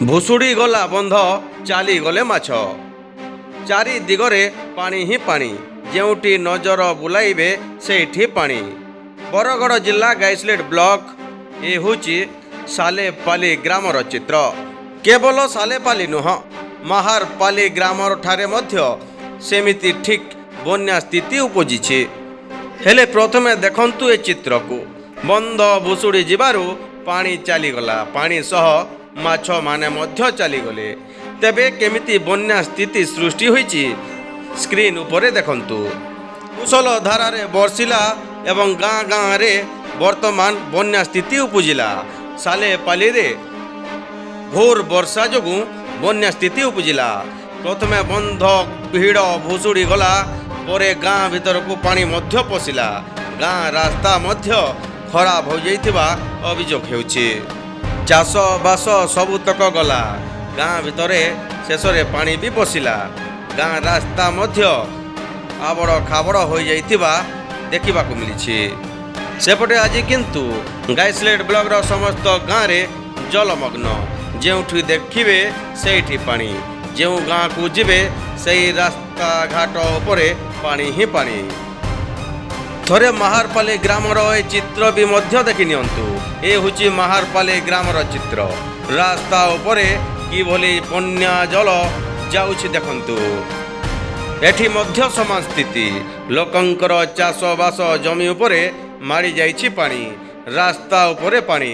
ଭୁଷୁଡ଼ି ଗଲା ବନ୍ଧ ଚାଲିଗଲେ ମାଛ। ଚାରି ଦିଗରେ ପାଣି ହିଁ ପାଣି, ଯେଉଁଠି ନଜର ବୁଲାଇବେ ସେଇଠି ପାଣି। ବରଗଡ଼ ଜିଲ୍ଲା ଗାଇସ୍ଲେଟ୍ ବ୍ଲକ। ଏ ହେଉଛି ସାଲେପାଲି ଗ୍ରାମର ଚିତ୍ର। କେବଳ ସାଲେପାଲି ନୁହଁ, ମାହାରପାଲି ଗ୍ରାମଠାରେ ମଧ୍ୟ ସେମିତି ଠିକ୍ ବନ୍ୟା ସ୍ଥିତି ଉପୁଜିଛି। ହେଲେ ପ୍ରଥମେ ଦେଖନ୍ତୁ ଏ ଚିତ୍ରକୁ। ବନ୍ଧ ଭୁଷୁଡ଼ି ଯିବାରୁ ପାଣି ଚାଲିଗଲା, ପାଣି ସହ ମାଛମାନେ ମଧ୍ୟ ଚାଲିଗଲେ। ତେବେ କେମିତି ବନ୍ୟା ସ୍ଥିତି ସୃଷ୍ଟି ହୋଇଛି ସ୍କ୍ରିନ୍ ଉପରେ ଦେଖନ୍ତୁ। କୁଶଳ ଧାରାରେ ବର୍ଷିଲା ଏବଂ ଗାଁ ଗାଁରେ ବର୍ତ୍ତମାନ ବନ୍ୟା ସ୍ଥିତି ଉପୁଜିଲା। ସାଲେପାଲିରେ ଘୋର ବର୍ଷା ଯୋଗୁଁ ବନ୍ୟା ସ୍ଥିତି ଉପୁଜିଲା। ପ୍ରଥମେ ବନ୍ଧ ଭିଡ଼ ଭୁଷୁଡ଼ି ଗଲା, ପରେ ଗାଁ ଭିତରକୁ ପାଣି ମଧ୍ୟ ପଶିଲା। ଗାଁ ରାସ୍ତା ମଧ୍ୟ ଖରାପ ହୋଇଯାଇଥିବା ଅଭିଯୋଗ ହେଉଛି। ଚାଷବାସ ସବୁତକ ଗଲା। ଗାଁ ଭିତରେ ଶେଷରେ ପାଣି ବି ପଶିଲା। ଗାଁ ରାସ୍ତା ମଧ୍ୟ ଆବଡ଼ ଖାବଡ଼ ହୋଇଯାଇଥିବା ଦେଖିବାକୁ ମିଳିଛି। ସେପଟେ ଆଜି କିନ୍ତୁ ଗାଇସ୍ଲେଟ୍ ବ୍ଲକର ସମସ୍ତ ଗାଁରେ ଜଳମଗ୍ନ। ଯେଉଁଠି ଦେଖିବେ ସେଇଠି ପାଣି, ଯେଉଁ ଗାଁକୁ ଯିବେ ସେହି ରାସ୍ତାଘାଟ ଉପରେ ପାଣି ହିଁ ପାଣି। ଥରେ ମାହାରପାଲି ଗ୍ରାମର ଏ ଚିତ୍ର ବି ମଧ୍ୟ ଦେଖି ନିଅନ୍ତୁ। ଏ ହେଉଛି ମାହାରପାଲି ଗ୍ରାମର ଚିତ୍ର। ରାସ୍ତା ଉପରେ କିଭଳି ବନ୍ୟା ଜଳ ଯାଉଛି ଦେଖନ୍ତୁ। ଏଠି ମଧ୍ୟ ସମାନ ସ୍ଥିତି। ଲୋକଙ୍କର ଚାଷବାସ ଜମି ଉପରେ ମାଡ଼ି ଯାଇଛି ପାଣି, ରାସ୍ତା ଉପରେ ପାଣି।